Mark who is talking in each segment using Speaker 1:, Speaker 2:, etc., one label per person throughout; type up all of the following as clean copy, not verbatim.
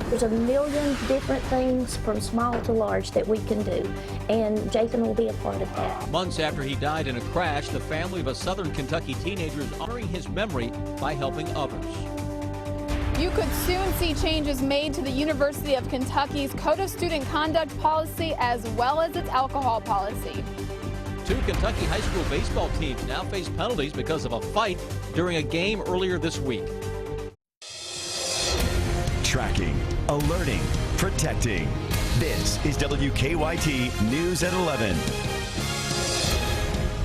Speaker 1: There's a million different things from small to large that we can do, and Jathan will be a part of that.
Speaker 2: Months after he died in a crash, the family of a Southern Kentucky teenager is honoring his memory by helping others.
Speaker 3: You could soon see changes made to the University of Kentucky's Code of Student Conduct policy as well as its alcohol policy.
Speaker 2: 2 Kentucky high school baseball teams now face penalties because of a fight during a game earlier this week.
Speaker 4: Tracking, alerting, protecting. This is WKYT News at 11.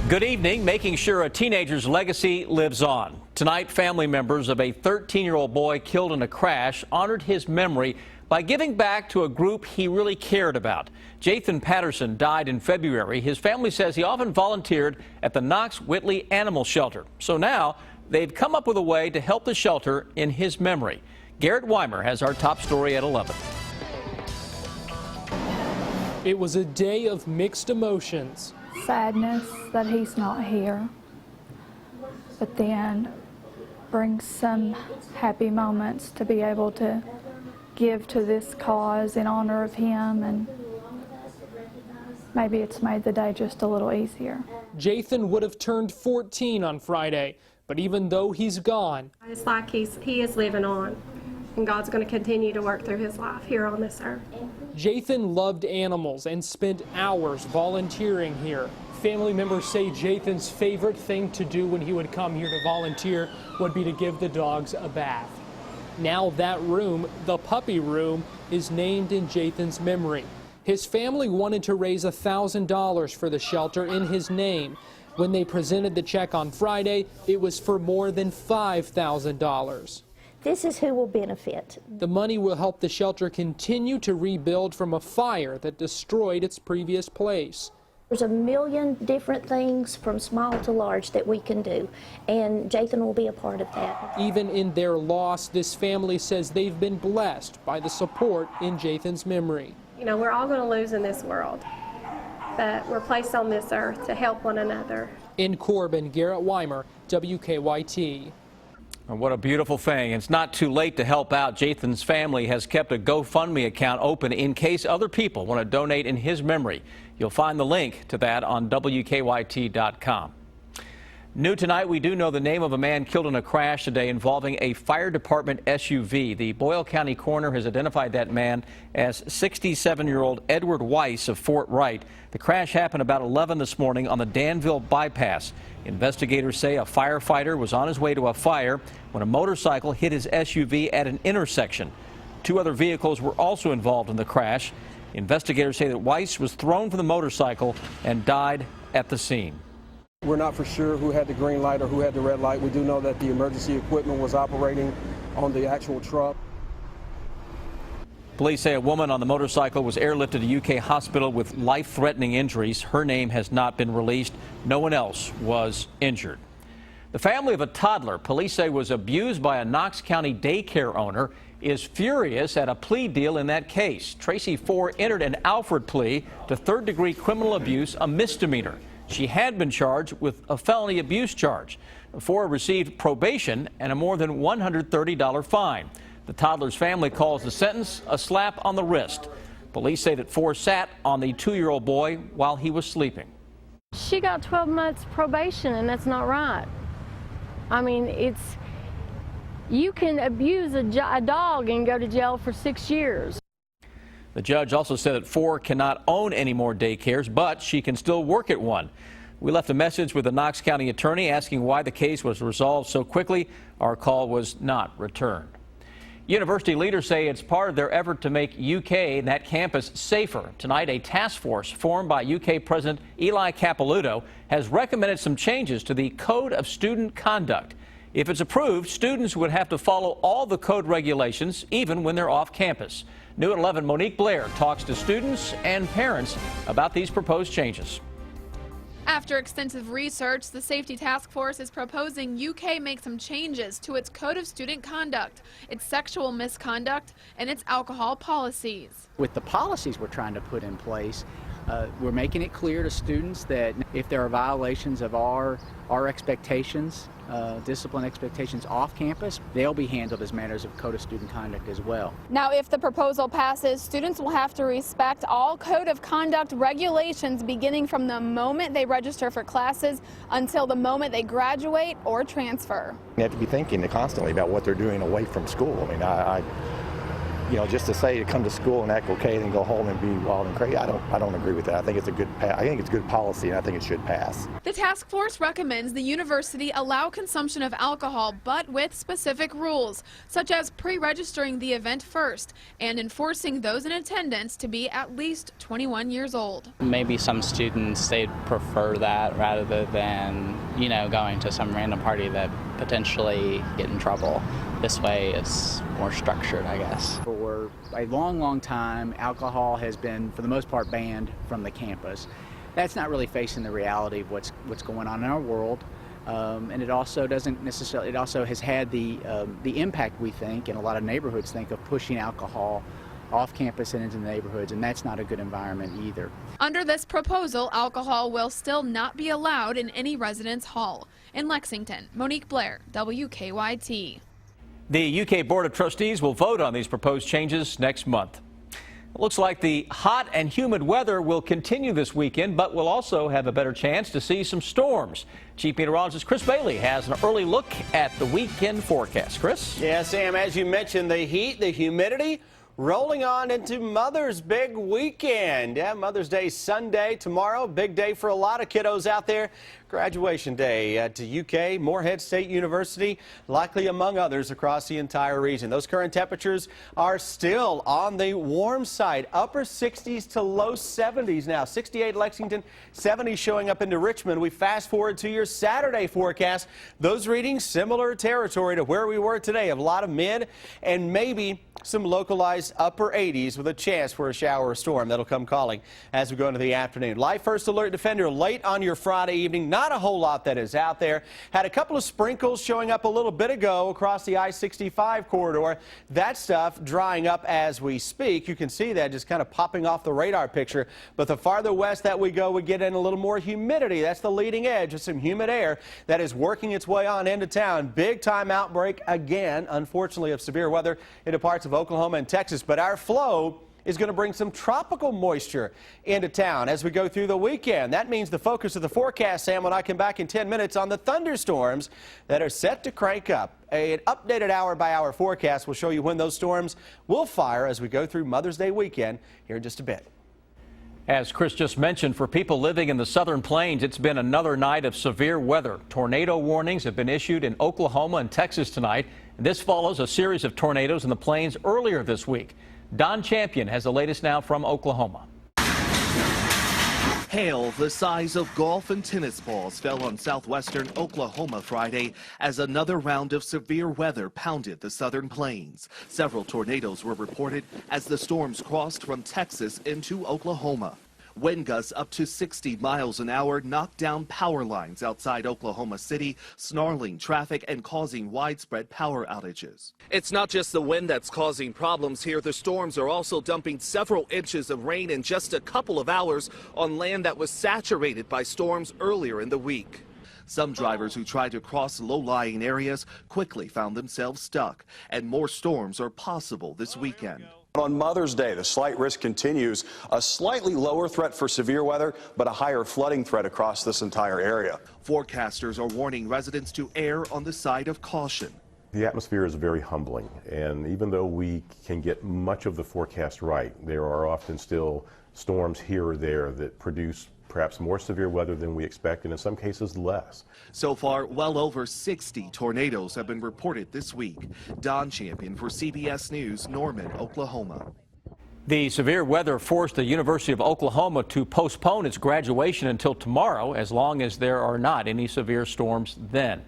Speaker 2: Good evening. Making sure a teenager's legacy lives on. Tonight, family members of a 13-year-old boy killed in a crash honored his memory by giving back to a group he really cared about. Jathan Patterson died in February. His family says he often volunteered at the Knox-Whitley Animal Shelter. So now they've come up with a way to help the shelter in his memory. Garrett Weimer has our top story at 11.
Speaker 5: It was a day of mixed emotions.
Speaker 6: Sadness that he's not here, but then brings some happy moments to be able to give to this cause in honor of him, and maybe it's made the day just a little easier.
Speaker 5: Jathan would have turned 14 on Friday, but even though he's gone,
Speaker 7: it's like he is living on, and God's going to continue to work through his life here on this earth.
Speaker 5: Jathan loved animals and spent hours volunteering here. Family members say Jathan's favorite thing to do when he would come here to volunteer would be to give the dogs a bath. Now that room, the puppy room, is named in Jathan's memory. His family wanted to raise $1,000 for the shelter in his name. When they presented the check on Friday, it was for more than $5,000.
Speaker 1: This is who will benefit.
Speaker 5: The money will help the shelter continue to rebuild from a fire that destroyed its previous place.
Speaker 1: There's a million different things from small to large that we can do, and Jathan will be a part of that.
Speaker 5: Even in their loss, this family says they've been blessed by the support in Jathan's memory.
Speaker 7: You know, we're all going to lose in this world, but we're placed on this earth to help one another.
Speaker 5: In Corbin, Garrett Weimer, WKYT.
Speaker 2: And what a beautiful thing. It's not too late to help out. Jathan's family has kept a GoFundMe account open in case other people want to donate in his memory. You'll find the link to that on WKYT.com. New tonight, we do know the name of a man killed in a crash today involving a fire department SUV. The Wolfe County coroner has identified that man as 67-year-old Edward Weiss of Fort Wright. The crash happened about 11 this morning on the Danville bypass. Investigators say a firefighter was on his way to a fire when a motorcycle hit his SUV at an intersection. 2 other vehicles were also involved in the crash. Investigators say that Weiss was thrown from the motorcycle and died at the scene.
Speaker 8: We're not for sure who had the green light or who had the red light. We do know that the emergency equipment was operating on the actual truck.
Speaker 2: Police say a woman on the motorcycle was airlifted to UK hospital with life-threatening injuries. Her name has not been released. No one else was injured. The family of a toddler police say was abused by a Knox County daycare owner is furious at a plea deal in that case. Tracy Ford entered an Alfred plea to third-degree criminal abuse, a misdemeanor. She had been charged with a felony abuse charge. Ford received probation and a more than $130 fine. The toddler's family calls the sentence a slap on the wrist. Police say that Ford sat on the 2-year-old boy while he was sleeping.
Speaker 9: She got 12 months probation, and that's not right. I mean, you can abuse a dog and go to jail for 6 years.
Speaker 2: The judge also said that Ford cannot own any more daycares, but she can still work at one. We left a message with the Knox County attorney asking why the case was resolved so quickly. Our call was not returned. University leaders say it's part of their effort to make UK and that campus safer. Tonight, a task force formed by UK President Eli Capilouto has recommended some changes to the Code of Student Conduct. If it's approved, students would have to follow all the code regulations, even when they're off campus. New at 11, Monique Blair talks to students and parents about these proposed changes.
Speaker 3: After extensive research, the Safety Task Force is proposing UK make some changes to its Code of Student Conduct, its sexual misconduct, and its alcohol policies.
Speaker 10: With the policies we're trying to put in place, We're making it clear to students that if there are violations of our expectations, discipline expectations off campus, they'll be handled as matters of code of student conduct as well.
Speaker 3: Now, if the proposal passes, students will have to respect all code of conduct regulations beginning from the moment they register for classes until the moment they graduate or transfer.
Speaker 11: You have to be thinking constantly about what they're doing away from school. I mean, you know, just to say to come to school and act okay and then go home and be wild and crazy, I don't agree with that. I think it's good policy, and I think it should pass.
Speaker 3: The task force recommends the university allow consumption of alcohol, but with specific rules, such as pre-registering the event first and enforcing those in attendance to be at least 21 years old.
Speaker 12: Maybe some students, they'd prefer that rather than, you know, going to some random party that potentially get in trouble. This way it's more structured, I guess.
Speaker 10: For a long time, alcohol has been, for the most part, banned from the campus. That's not really facing the reality of what's going on in our world. And it also doesn't necessarily, it also has had the impact, we think, and a lot of neighborhoods think, of pushing alcohol off campus and into the neighborhoods, and that's not a good environment either.
Speaker 3: Under this proposal, alcohol will still not be allowed in any residence hall. In Lexington, Monique Blair, WKYT.
Speaker 2: The UK Board of Trustees will vote on these proposed changes next month. It looks like the hot and humid weather will continue this weekend, but we'll also have a better chance to see some storms. Chief Meteorologist Chris Bailey has an early look at the weekend forecast. Chris?
Speaker 13: Yeah, Sam, as you mentioned, the heat, the humidity, rolling on into Mother's big weekend. Yeah, Mother's Day Sunday tomorrow. Big day for a lot of kiddos out there. Graduation day to UK, Moorhead State University, likely among others across the entire region. Those current temperatures are still on the warm side, upper 60s to low 70s now. 68 Lexington, 70 showing up into Richmond. We fast forward to your Saturday forecast. Those readings similar territory to where we were today, of a lot of mid and maybe some localized upper 80s with a chance for a shower or storm that'll come calling as we go into the afternoon. Live First Alert Defender late on your Friday evening. Not a whole lot that is out there. Had a couple of sprinkles showing up a little bit ago across the I-65 corridor. That stuff drying up as we speak. You can see that just kind of popping off the radar picture. But the farther west that we go, we get in a little more humidity. That's the leading edge of some humid air that is working its way on into town. Big time outbreak again, unfortunately, of severe weather into parts of Oklahoma and Texas. But our flow is going to bring some tropical moisture into town as we go through the weekend. That means the focus of the forecast, Sam, when I come back in 10 minutes on the thunderstorms that are set to crank up. An updated hour-by-hour forecast will show you when those storms will fire as we go through Mother's Day weekend here in just a bit.
Speaker 2: As Chris just mentioned, for people living in the southern plains, it's been another night of severe weather. Tornado warnings have been issued in Oklahoma and Texas tonight. And this follows a series of tornadoes in the plains earlier this week. Don Champion has the latest now from Oklahoma.
Speaker 14: Hail the size of golf and tennis balls fell on southwestern Oklahoma Friday as another round of severe weather pounded the southern plains. Several tornadoes were reported as the storms crossed from Texas into Oklahoma. Wind gusts up to 60 miles an hour knocked down power lines outside Oklahoma City, snarling traffic and causing widespread power outages. It's not just the wind that's causing problems here. The storms are also dumping several inches of rain in just a couple of hours on land that was saturated by storms earlier in the week. Some drivers who tried to cross low-lying areas quickly found themselves stuck, and more storms are possible this weekend.
Speaker 15: On Mother's Day, the slight risk continues. A slightly lower threat for severe weather, but a higher flooding threat across this entire area.
Speaker 14: Forecasters are warning residents to err on the side of caution.
Speaker 16: The atmosphere is very humbling, and even though we can get much of the forecast right, there are often still storms here or there that produce perhaps more severe weather than we expect, and in some cases less.
Speaker 14: So far, well over 60 tornadoes have been reported this week. Don Champion for CBS News, Norman, Oklahoma.
Speaker 2: The severe weather forced the University of Oklahoma to postpone its graduation until tomorrow, as long as there are not any severe storms then.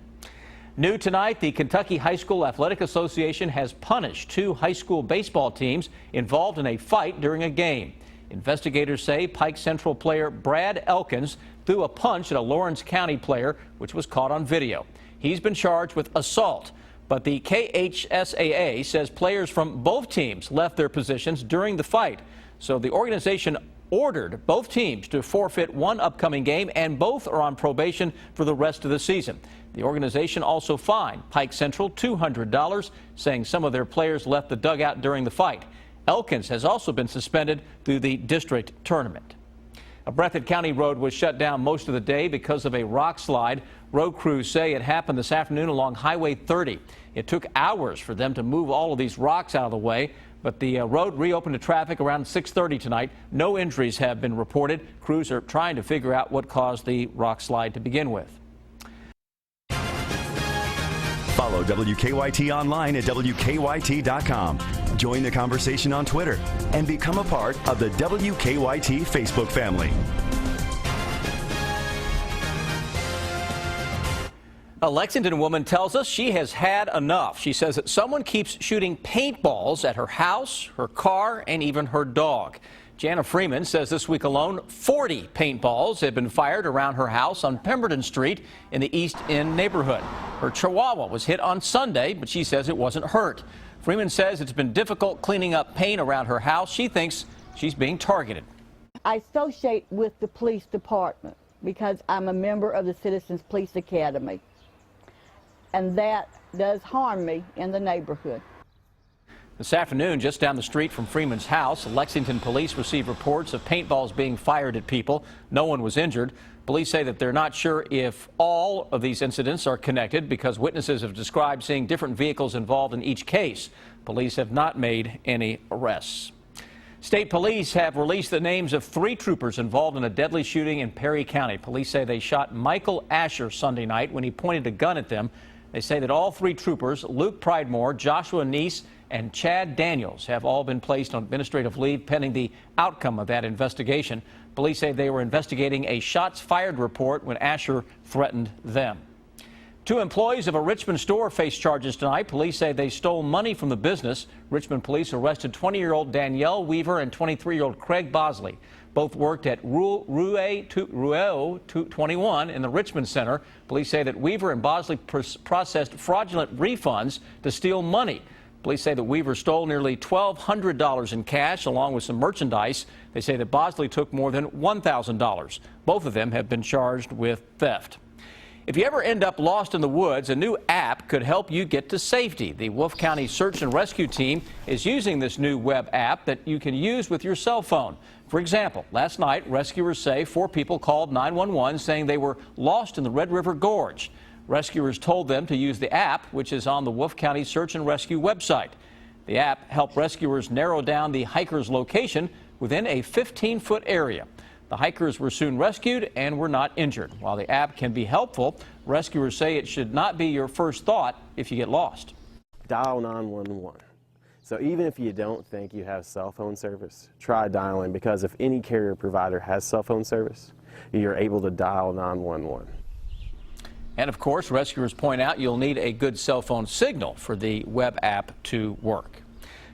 Speaker 2: New tonight, the Kentucky High School Athletic Association has punished 2 high school baseball teams involved in a fight during a game. Investigators say Pike Central player Brad Elkins threw a punch at a Lawrence County player, which was caught on video. He's been charged with assault, but the KHSAA says players from both teams left their positions during the fight. So the organization ordered both teams to forfeit one upcoming game, and both are on probation for the rest of the season. The organization also fined Pike Central $200, saying some of their players left the dugout during the fight. Elkins has also been suspended through the district tournament. A Breathitt County road was shut down most of the day because of a rock slide. Road crews say it happened this afternoon along Highway 30. It took hours for them to move all of these rocks out of the way, but the road reopened to traffic around 6:30 tonight. No injuries have been reported. Crews are trying to figure out what caused the rock slide to begin with.
Speaker 4: Follow WKYT online at WKYT.com. Join the conversation on Twitter and become a part of the WKYT Facebook family.
Speaker 2: A Lexington woman tells us she has had enough. She says that someone keeps shooting paintballs at her house, her car, and even her dog. Jana Freeman says this week alone, 40 paintballs have been fired around her house on Pemberton Street in the East End neighborhood. Her Chihuahua was hit on Sunday, but she says it wasn't hurt. Freeman says it's been difficult cleaning up paint around her house. She thinks she's being targeted.
Speaker 17: I associate with the police department because I'm a member of the Citizens Police Academy, and that does harm me in the neighborhood.
Speaker 2: This afternoon, just down the street from Freeman's house, Lexington police received reports of paintballs being fired at people. No one was injured. Police say that they're not sure if all of these incidents are connected because witnesses have described seeing different vehicles involved in each case. Police have not made any arrests. State police have released the names of 3 troopers involved in a deadly shooting in Perry County. Police say they shot Michael Asher Sunday night when he pointed a gun at them. They say that all 3 troopers, Luke Pridemore, Joshua Neese, and Chad Daniels, have all been placed on administrative leave pending the outcome of that investigation. Police say they were investigating a shots fired report when Asher threatened them. 2 employees of a Richmond store face charges tonight. Police say they stole money from the business. Richmond police arrested 20-year-old Danielle Weaver and 23-year-old Craig Bosley. Both worked at Rouet 21 in the Richmond Center. Police say that Weaver and Bosley processed fraudulent refunds to steal money. Police say that Weaver stole nearly $1,200 in cash along with some merchandise. They say that Bosley took more than $1,000. Both of them have been charged with theft. If you ever end up lost in the woods, a new app could help you get to safety. The Wolfe County Search and Rescue Team is using this new web app that you can use with your cell phone. For example, last night, rescuers say 4 people called 911 saying they were lost in the Red River Gorge. Rescuers told them to use the app, which is on the Wolfe County Search and Rescue website. The app helped rescuers narrow down the hiker's location within a 15-foot area. The hikers were soon rescued and were not injured. While the app can be helpful, rescuers say it should not be your first thought if you get lost.
Speaker 18: Dial 911. So even if you don't think you have cell phone service, try dialing, because if any carrier provider has cell phone service, you're able to dial 911.
Speaker 2: And of course, rescuers point out you'll need a good cell phone signal for the web app to work.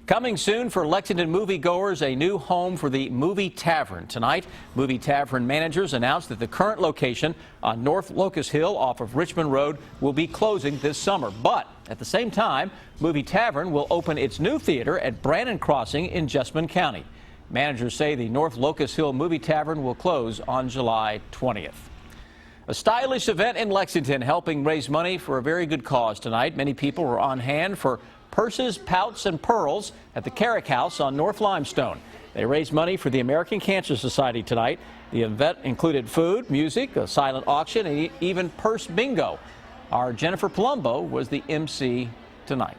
Speaker 2: Coming soon for Lexington moviegoers, a new home for the Movie Tavern. Tonight, Movie Tavern managers announced that the current location on North Locust Hill off of Richmond Road will be closing this summer. But at the same time, Movie Tavern will open its new theater at Brannon Crossing in Jessamine County. Managers say the North Locust Hill Movie Tavern will close on July 20th. A stylish event in Lexington helping raise money for a very good cause tonight. Many people were on hand for purses, pouts, and pearls at the Carrick House on North Limestone. They raised money for the American Cancer Society tonight. The event included food, music, a silent auction, and even purse bingo. Our Jennifer Palumbo was the MC tonight.